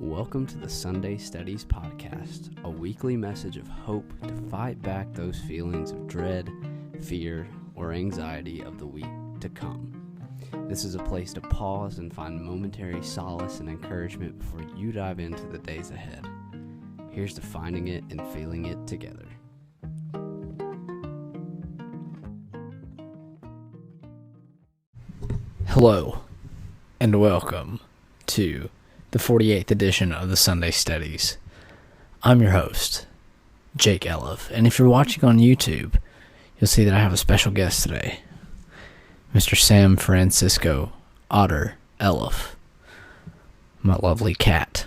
Welcome to the Sunday Studies Podcast, a weekly message of hope to fight back those feelings of dread, fear, or anxiety of the week to come. This is a place to pause and find momentary solace and encouragement before you dive into the days ahead. Here's to finding it and feeling it together. Hello, and welcome to the 48th edition of the Sunday Studies. I'm your host, Jake Eliff, and if you're watching on YouTube, you'll see that I have a special guest today, Mr. Sam Francisco Otter Eliff, my lovely cat.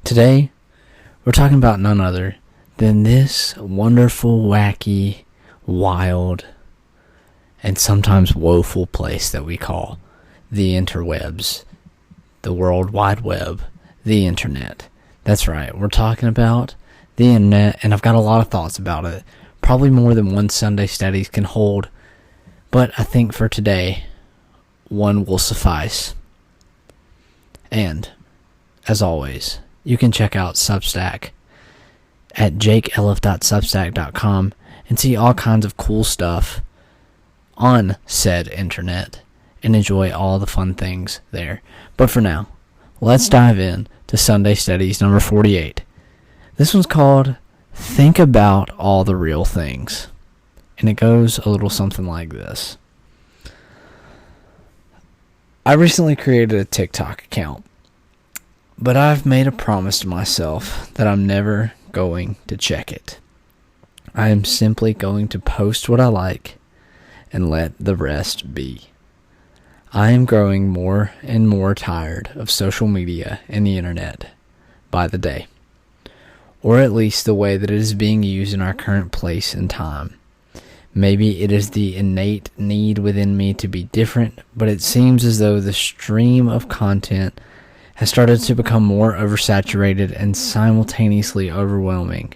Today, we're talking about none other than this wonderful, wacky, wild, and sometimes woeful place that we call the interwebs, the World Wide Web, the Internet. That's right, we're talking about the Internet, and I've got a lot of thoughts about it. Probably more than one Sunday Studies can hold, but I think for today, one will suffice. And, as always, you can check out Substack at jakeeliff.substack.com and see all kinds of cool stuff on said internet and enjoy all the fun things there. But for now, let's dive in to Sunday Studies number 48. This one's called Think About All the Real Things. And it goes a little something like this. I recently created a TikTok account, but I've made a promise to myself that I'm never going to check it. I am simply going to post what I like and let the rest be. I am growing more and more tired of social media and the internet by the day, or at least the way that it is being used in our current place and time. Maybe it is the innate need within me to be different, but it seems as though the stream of content has started to become more oversaturated and simultaneously overwhelming.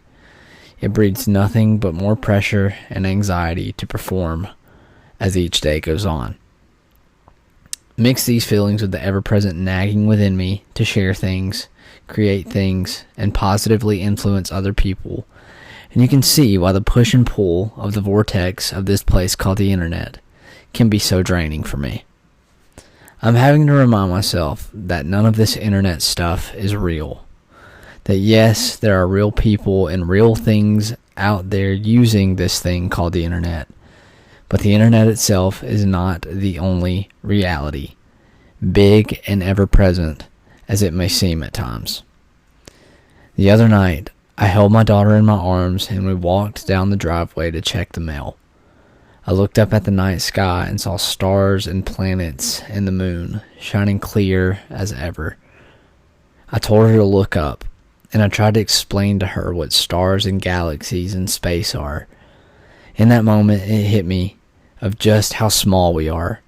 It breeds nothing but more pressure and anxiety to perform as each day goes on. Mix these feelings with the ever-present nagging within me to share things, create things, and positively influence other people, and you can see why the push and pull of the vortex of this place called the internet can be so draining for me. I'm having to remind myself that none of this internet stuff is real. That yes, there are real people and real things out there using this thing called the internet, but the internet itself is not the only reality, big and ever-present as it may seem at times. The other night, I held my daughter in my arms and we walked down the driveway to check the mail. I looked up at the night sky and saw stars and planets and the moon shining clear as ever. I told her to look up, and I tried to explain to her what stars and galaxies and space are. In that moment, it hit me of just how small we are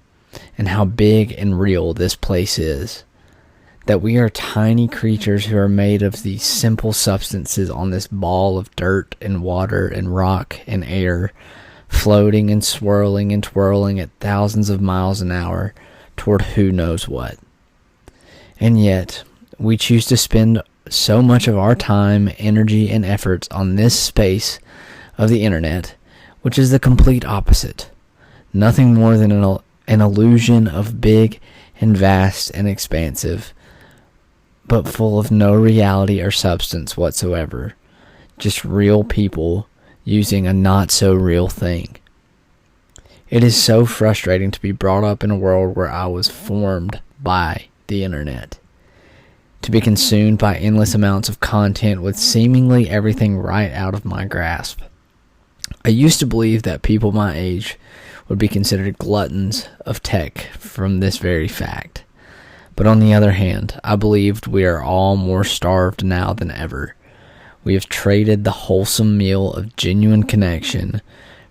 and how big and real this place is. That we are tiny creatures who are made of these simple substances on this ball of dirt and water and rock and air, floating and swirling and twirling at thousands of miles an hour toward who knows what. And yet, we choose to spend so much of our time, energy, and efforts on this space of the internet, which is the complete opposite. Nothing more than an illusion of big and vast and expansive, but full of no reality or substance whatsoever. Just real people using a not-so-real thing. It is so frustrating to be brought up in a world where I was formed by the internet. To be consumed by endless amounts of content with seemingly everything right out of my grasp. I used to believe that people my age would be considered gluttons of tech from this very fact. But on the other hand, I believed we are all more starved now than ever. We have traded the wholesome meal of genuine connection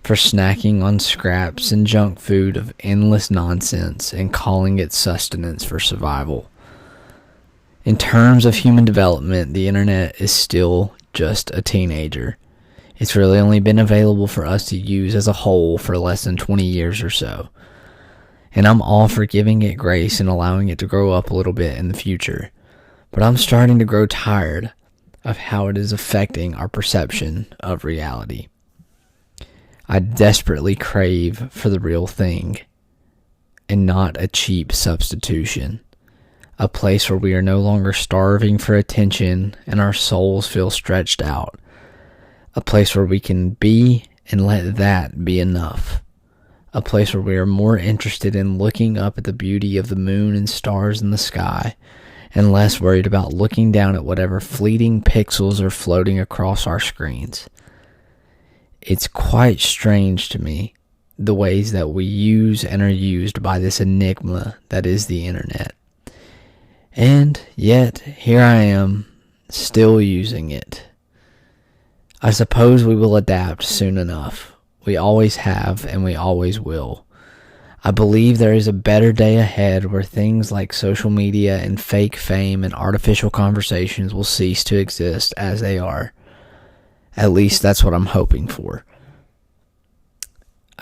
for snacking on scraps and junk food of endless nonsense and calling it sustenance for survival. In terms of human development, the internet is still just a teenager. It's really only been available for us to use as a whole for less than 20 years or so. And I'm all for giving it grace and allowing it to grow up a little bit in the future. but I'm starting to grow tired of how it is affecting our perception of reality. I desperately crave for the real thing and not a cheap substitution. A place where we are no longer starving for attention and our souls feel stretched out. A place where we can be and let that be enough. A place where we are more interested in looking up at the beauty of the moon and stars in the sky and less worried about looking down at whatever fleeting pixels are floating across our screens. It's quite strange to me, the ways that we use and are used by this enigma that is the internet. And yet, here I am, still using it. I suppose we will adapt soon enough. We always have, and we always will. I believe there is a better day ahead where things like social media and fake fame and artificial conversations will cease to exist as they are. At least that's what I'm hoping for.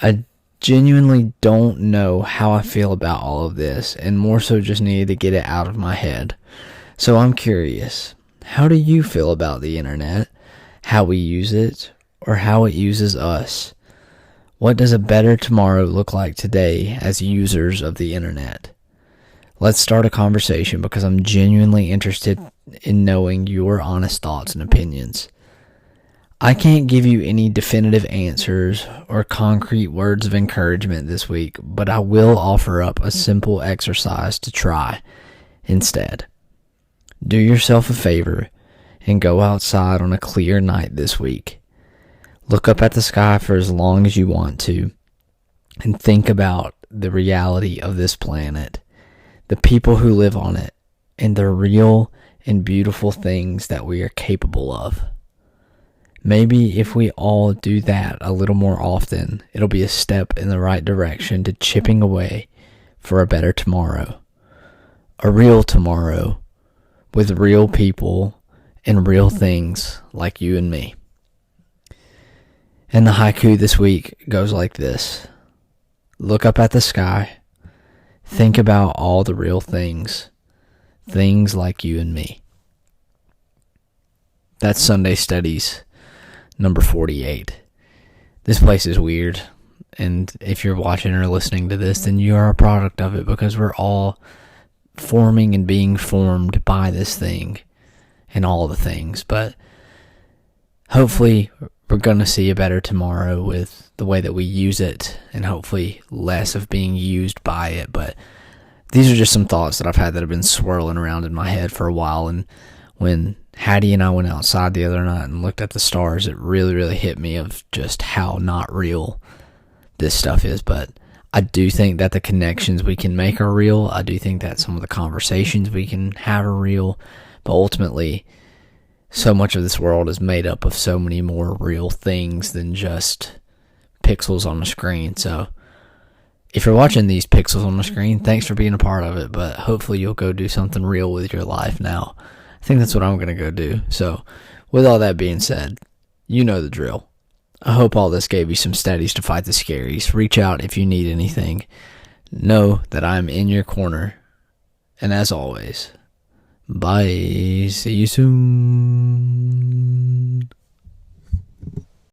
I genuinely don't know how I feel about all of this, and more so just needed to get it out of my head. So I'm curious, how do you feel about the internet? How we use it, or how it uses us? What does a better tomorrow look like today as users of the internet? Let's start a conversation because I'm genuinely interested in knowing your honest thoughts and opinions. I can't give you any definitive answers or concrete words of encouragement this week, but I will offer up a simple exercise to try instead. Do yourself a favor and go outside on a clear night this week. Look up at the sky for as long as you want to and think about the reality of this planet, the people who live on it, and the real and beautiful things that we are capable of. Maybe if we all do that a little more often, it'll be a step in the right direction to chipping away for a better tomorrow. A real tomorrow with real people and real things like you and me. And the haiku this week goes like this. Look up at the sky. Think about all the real things. Things like you and me. That's Sunday Studies, number 48. This place is weird. And if you're watching or listening to this, then you are a product of it because we're all forming and being formed by this thing and all the things. But hopefully we're going to see a better tomorrow with the way that we use it and hopefully less of being used by it. But these are just some thoughts that I've had that have been swirling around in my head for a while. And when Hattie and I went outside the other night and looked at the stars, it really, really hit me of just how not real this stuff is. But I do think that the connections we can make are real. I do think that some of the conversations we can have are real. But ultimately, so much of this world is made up of so many more real things than just pixels on the screen. So if you're watching these pixels on the screen, thanks for being a part of it. But hopefully you'll go do something real with your life now. I think that's what I'm going to go do. So with all that being said, you know the drill. I hope all this gave you some steadies to fight the scaries. Reach out if you need anything. Know that I'm in your corner. And as always, bye. See you soon.